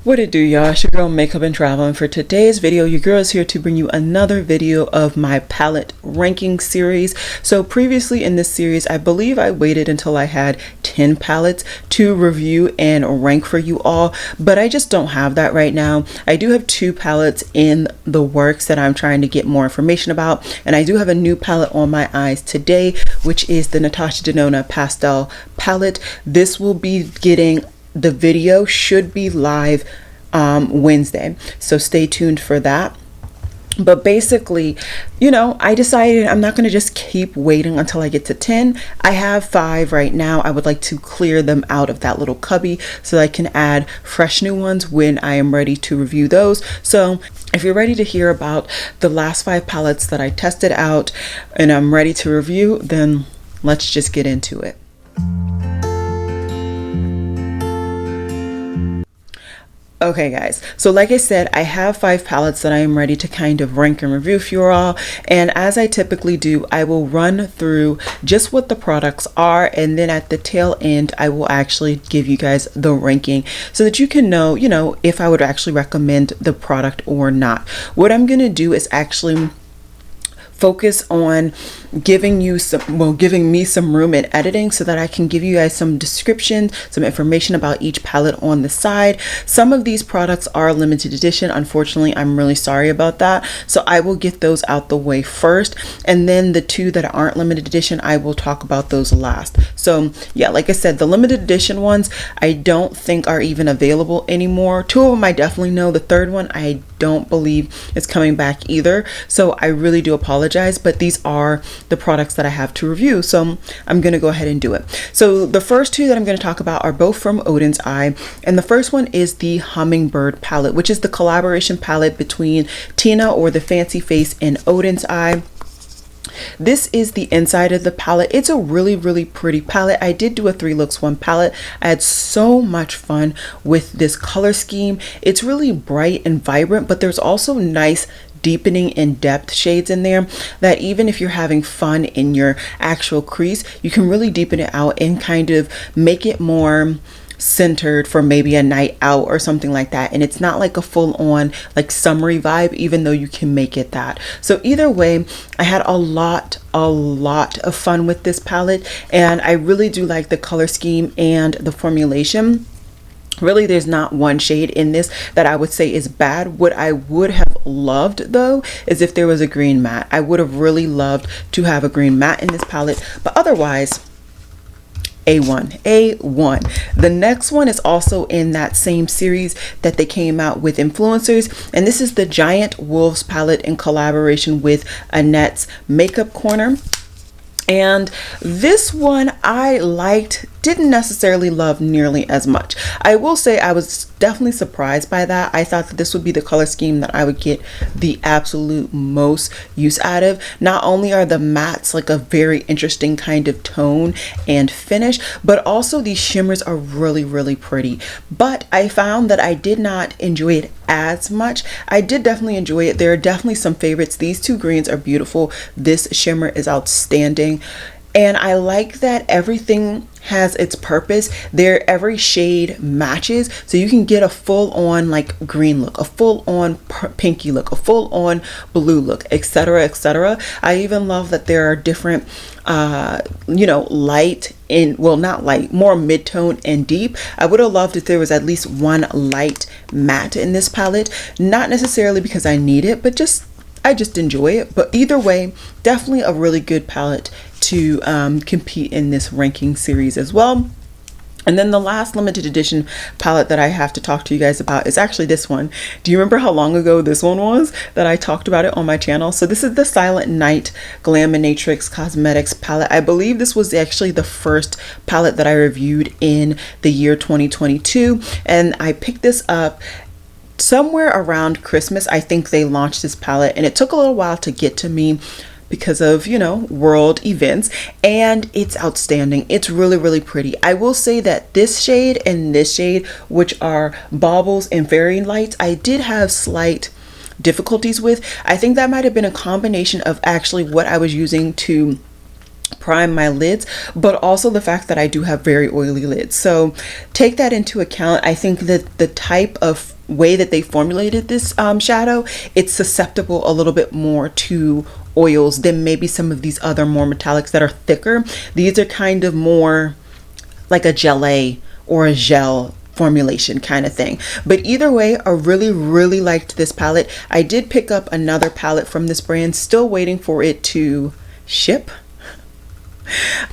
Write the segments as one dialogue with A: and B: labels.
A: What it do, y'all? It's your girl Makeup and Travel, and for today's video your girl is here to bring you another video of my palette ranking series. So previously in this series, I believe I waited until I had 10 palettes to review and rank for you all, but I just don't have that right now. I do have 2 palettes in the works that I'm trying to get more information about, and I do have a new palette on my eyes today, which is the Natasha Denona Pastel palette. This will be getting, the video should be live Wednesday, so stay tuned for that. But basically, I decided I'm not going to just keep waiting until I get to 10. I have 5 right now. I would like to clear them out of that little cubby so I can add fresh new ones when I am ready to review those. So if you're ready to hear about the last 5 palettes that I tested out and I'm ready to review, then let's just get into it. Okay guys, so like I said, I have 5 palettes that I am ready to kind of rank and review for you all, and as I typically do, I will run through just what the products are, and then at the tail end I will actually give you guys the ranking so that you can know, if I would actually recommend the product or not. What I'm gonna do is actually focus on giving me some room in editing so that I can give you guys some descriptions, some information about each palette on the side. Some of these products are limited edition. Unfortunately, I'm really sorry about that. So I will get those out the way first, and then the 2 that aren't limited edition, I will talk about those last. So yeah, like I said, the limited edition ones I don't think are even available anymore. 2 of them I definitely know. The 3rd one I don't believe is coming back either. So I really do apologize, but these are the products that I have to review, so I'm gonna go ahead and do it. So the first 2 that I'm going to talk about are both from Odens Eye, and the first one is the Hummingbird palette, which is the collaboration palette between Tina or the Fancy Face and Odens Eye. This is the inside of the palette. It's a really pretty palette. I did do a 3 looks 1 palette. I had so much fun with this color scheme. It's really bright and vibrant, but there's also nice deepening and depth shades in there that even if you're having fun in your actual crease, you can really deepen it out and kind of make it more centered for maybe a night out or something like that. And it's not like a full-on like summery vibe, even though you can make it that. So either way, I had a lot of fun with this palette, and I really do like the color scheme and the formulation. Really, there's not one shade in this that I would say is bad. What I would have loved though is if there was a green matte. I would have really loved to have a green matte in this palette, but otherwise A1. The next one is also in that same series that they came out with influencers, and this is the Giant Wolves palette in collaboration with Annette's Makeup Corner. And this one I liked, didn't necessarily love nearly as much. I will say I was definitely surprised by that. I thought that this would be the color scheme that I would get the absolute most use out of. Not only are the mattes like a very interesting kind of tone and finish, but also these shimmers are really pretty. But I found that I did not enjoy it as much. I did definitely enjoy it. There are definitely some favorites. These 2 greens are beautiful. This shimmer is outstanding. And I like that everything has its purpose. Every shade matches, so you can get a full-on like green look, a full-on pinky look, a full-on blue look, etc. I even love that there are different light in, well, not light, more mid-tone and deep. I would have loved if there was at least one light matte in this palette, not necessarily because I need it, but I just enjoy it. But either way, definitely a really good palette to compete in this ranking series as well. And then the last limited edition palette that I have to talk to you guys about is actually this one. Do you remember how long ago this one was that I talked about it on my channel? So this is the Silent Night Glaminatrix Cosmetics palette. I believe this was actually the first palette that I reviewed in the year 2022, and I picked this up somewhere around Christmas. I think they launched this palette, and it took a little while to get to me because of, world events, and it's outstanding. It's really pretty. I will say that this shade and this shade, which are Baubles and Fairy Lights, I did have slight difficulties with. I think that might have been a combination of actually what I was using to prime my lids, but also the fact that I do have very oily lids. So take that into account. I think that the type of way that they formulated this shadow, it's susceptible a little bit more to oils than maybe some of these other more metallics that are thicker. These are kind of more like a gelée or a gel formulation kind of thing. But either way, I really liked this palette. I did pick up another palette from this brand, still waiting for it to ship.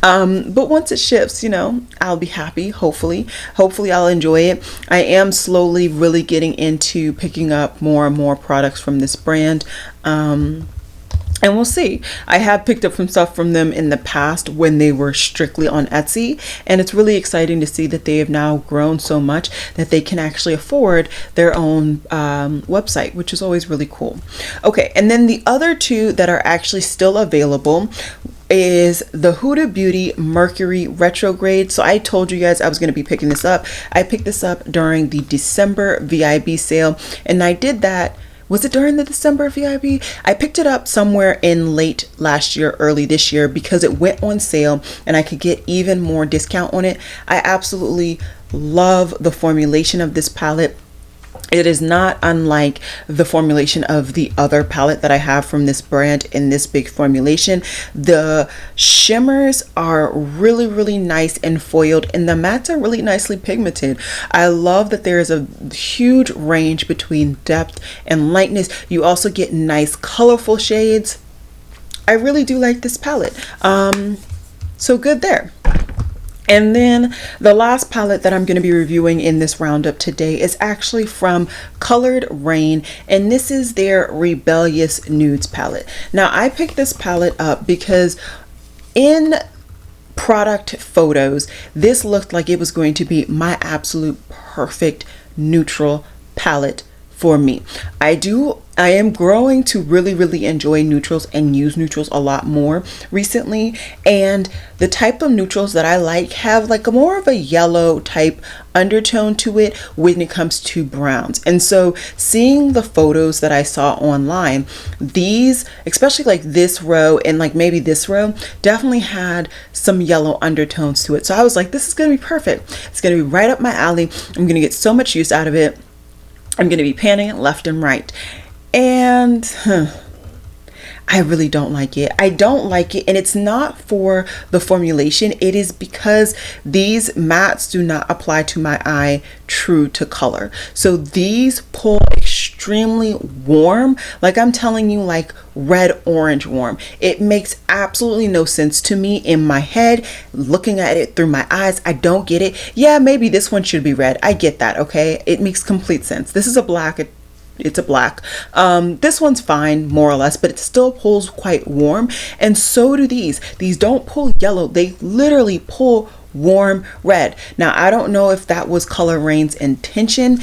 A: But once it ships, you know, I'll be happy. Hopefully I'll enjoy it. I am slowly really getting into picking up more and more products from this brand. And we'll see. I have picked up some stuff from them in the past when they were strictly on Etsy, and it's really exciting to see that they have now grown so much that they can actually afford their own website, which is always really cool. Okay, and then the other two that are actually still available is the Huda Beauty Mercury Retrograde. So I told you guys I was going to be picking this up. I picked this up during the December VIB sale, and I did that. Was it during the December VIB? I picked it up somewhere in late last year, early this year, because it went on sale and I could get even more discount on it. I absolutely love the formulation of this palette. It is not unlike the formulation of the other palette that I have from this brand in this big formulation. The shimmers are really nice and foiled, and the mattes are really nicely pigmented. I love that there is a huge range between depth and lightness. You also get nice colorful shades. I really do like this palette. So good there. And then the last palette that I'm going to be reviewing in this roundup today is actually from Colored Rain, and this is their Rebellious Nudes palette. Now I picked this palette up because in product photos, this looked like it was going to be my absolute perfect neutral palette for me. I am growing to really enjoy neutrals and use neutrals a lot more recently, and the type of neutrals that I like have like a more of a yellow type undertone to it when it comes to browns. And so seeing the photos that I saw online, these, especially like this row and like maybe this row, definitely had some yellow undertones to it. So I was like, this is going to be perfect. It's going to be right up my alley. I'm going to get so much use out of it. I'm going to be panning it left and right. And I really don't like it. I don't like it, and it's not for the formulation. It is because these mattes do not apply to my eye true to color. So these pull extremely warm, like I'm telling you, like red orange warm. It makes absolutely no sense to me in my head. Looking at it through my eyes, I don't get it. Yeah, maybe this one should be red. I get that, okay? It makes complete sense. This is a black. It's a black. This one's fine, more or less, but it still pulls quite warm, and so do these. These don't pull yellow. They literally pull warm red. Now, I don't know if that was Color Rain's intention,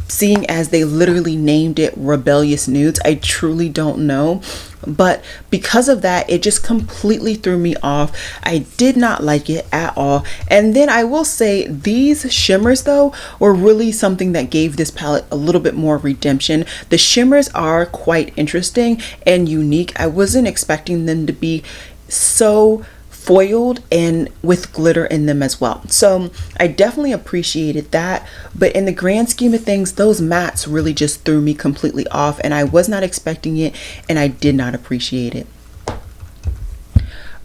A: seeing as they literally named it Rebellious Nudes. I truly don't know. But because of that, it just completely threw me off. I did not like it at all. And then I will say these shimmers though were really something that gave this palette a little bit more redemption. The shimmers are quite interesting and unique. I wasn't expecting them to be so foiled and with glitter in them as well. So I definitely appreciated that, but in the grand scheme of things, those mattes really just threw me completely off, and I was not expecting it, and I did not appreciate it.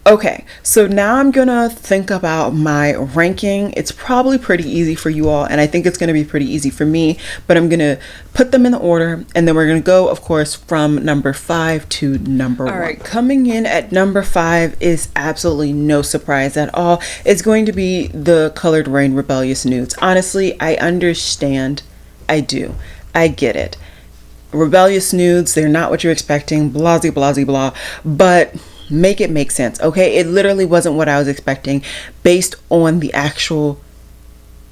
A: Okay, so now I'm gonna think about my ranking. It's probably pretty easy for you all, and I think it's gonna be pretty easy for me, but I'm gonna put them in the order, and then we're gonna go, of course, from number 5 to number 1. All right, coming in at number 5 is absolutely no surprise at all. It's going to be the Colored Rain Rebellious Nudes. Honestly, I understand. I do. I get it. Rebellious Nudes, they're not what you're expecting, blah, blah, but make it make sense, okay? It literally wasn't what I was expecting based on the actual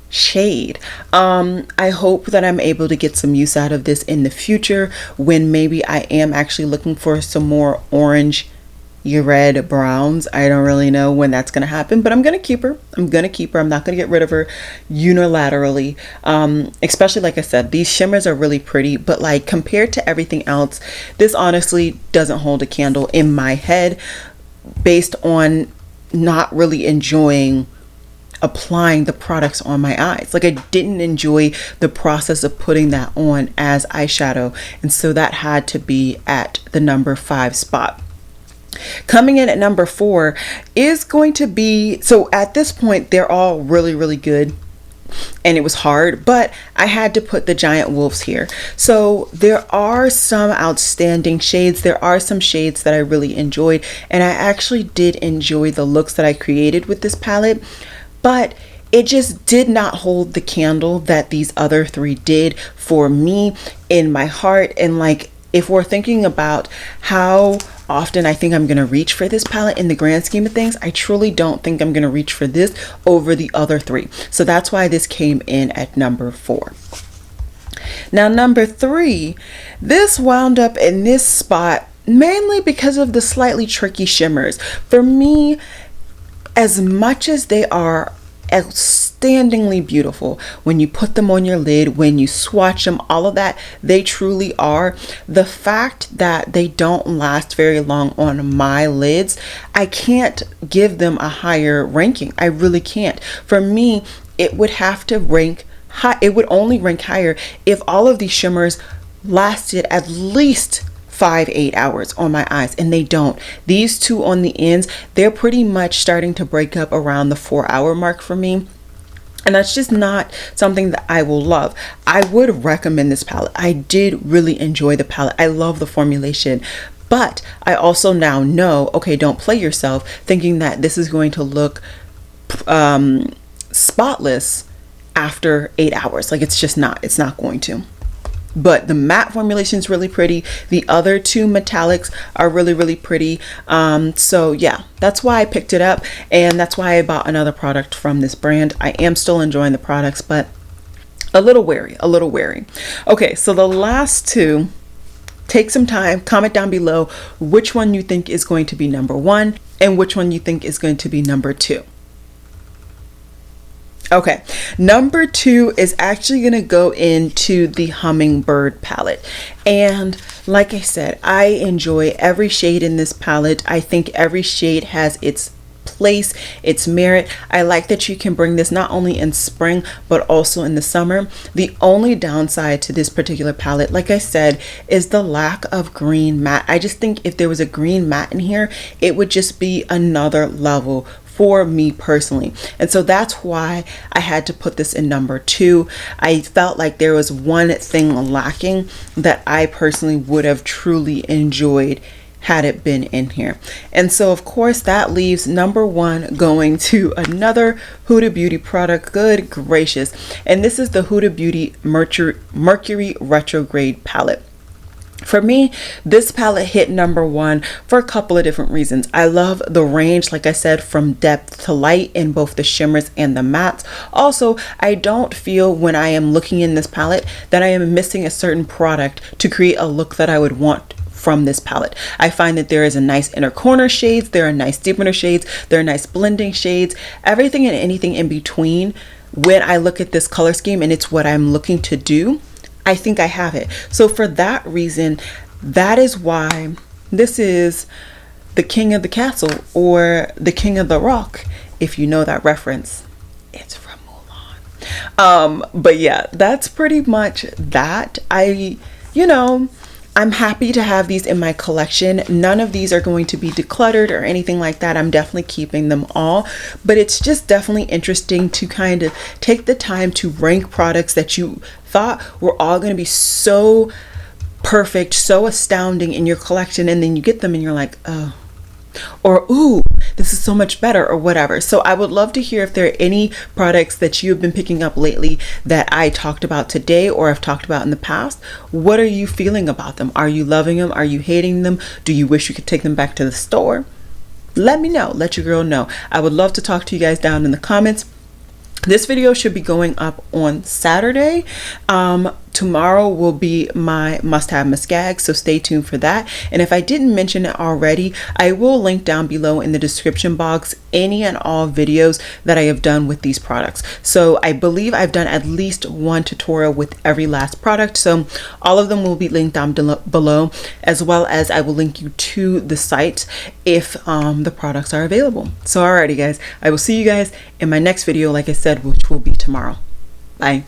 A: shade. I hope that I'm able to get some use out of this in the future when maybe I am actually looking for some more orange red browns. I don't really know when that's gonna happen, but I'm gonna keep her. I'm not gonna get rid of her unilaterally. Especially, like I said, these shimmers are really pretty, but like compared to everything else, this honestly doesn't hold a candle in my head based on not really enjoying applying the products on my eyes. Like, I didn't enjoy the process of putting that on as eyeshadow, and so that had to be at the number 5 spot. Coming in at number 4 is going to be, so at this point they're all really good, and it was hard, but I had to put the Giant Wolves here. So there are some outstanding shades. There are some shades that I really enjoyed, and I actually did enjoy the looks that I created with this palette, but it just did not hold the candle that these other 3 did for me in my heart. And like, if we're thinking about how often I think I'm going to reach for this palette in the grand scheme of things, I truly don't think I'm going to reach for this over the other 3. So that's why this came in at number 4. Now, number 3, this wound up in this spot mainly because of the slightly tricky shimmers. For me, as much as they are outstandingly beautiful, when you put them on your lid, when you swatch them, all of that, they truly are. The fact that they don't last very long on my lids, I can't give them a higher ranking. I really can't. For me, it would have to rank high. It would only rank higher if all of these shimmers lasted at least 5-8 hours on my eyes, and they don't. These 2 on the ends, they're pretty much starting to break up around the 4-hour mark for me, and that's just not something that I will love. I would recommend this palette. I did really enjoy the palette. I love the formulation, but I also now know, okay, don't play yourself thinking that this is going to look spotless after 8 hours. Like, it's just not. It's not going to. But the matte formulation is really pretty. The other 2 metallics are really pretty. So yeah, that's why I picked it up, and that's why I bought another product from this brand. I am still enjoying the products, but a little wary. Okay, so the last 2, take some time, comment down below which one you think is going to be number 1 and which one you think is going to be number 2. Okay, number 2 is actually going to go into the Hummingbird palette. And like I said, I enjoy every shade in this palette. I think every shade has its place, its merit. I like that you can bring this not only in spring, but also in the summer. The only downside to this particular palette, like I said, is the lack of green matte. I just think if there was a green matte in here, it would just be another level for me personally. And so that's why I had to put this in number 2. I felt like there was one thing lacking that I personally would have truly enjoyed had it been in here. And so of course that leaves number 1 going to another Huda Beauty product. Good gracious. And this is the Huda Beauty Mercury Retrograde palette. For me, this palette hit number 1 for a couple of different reasons. I love the range, like I said, from depth to light in both the shimmers and the mattes. Also, I don't feel when I am looking in this palette that I am missing a certain product to create a look that I would want from this palette. I find that there is a nice inner corner shades, there are nice deepener shades, there are nice blending shades, everything and anything in between. When I look at this color scheme and it's what I'm looking to do, I think I have it. So for that reason, that is why this is the king of the castle, or the king of the rock, if you know that reference. It's from Mulan. But yeah, that's pretty much that. I'm happy to have these in my collection. None of these are going to be decluttered or anything like that. I'm definitely keeping them all, but it's just definitely interesting to kind of take the time to rank products that you thought were all going to be so perfect, so astounding in your collection, and then you get them and you're like, oh, or ooh, this is so much better, or whatever. So I would love to hear if there are any products that you have been picking up lately that I talked about today or have talked about in the past. What are you feeling about them? Are you loving them? Are you hating them? Do you wish you could take them back to the store? Let me know. Let your girl know. I would love to talk to you guys down in the comments. This video should be going up on Saturday. tomorrow will be my must-have Muskag, so stay tuned for that. And if I didn't mention it already, I will link down below in the description box any and all videos that I have done with these products. So I believe I've done at least one tutorial with every last product, so all of them will be linked down below, as well as I will link you to the site if the products are available. So alrighty guys, I will see you guys in my next video, like I said, which will be tomorrow. Bye.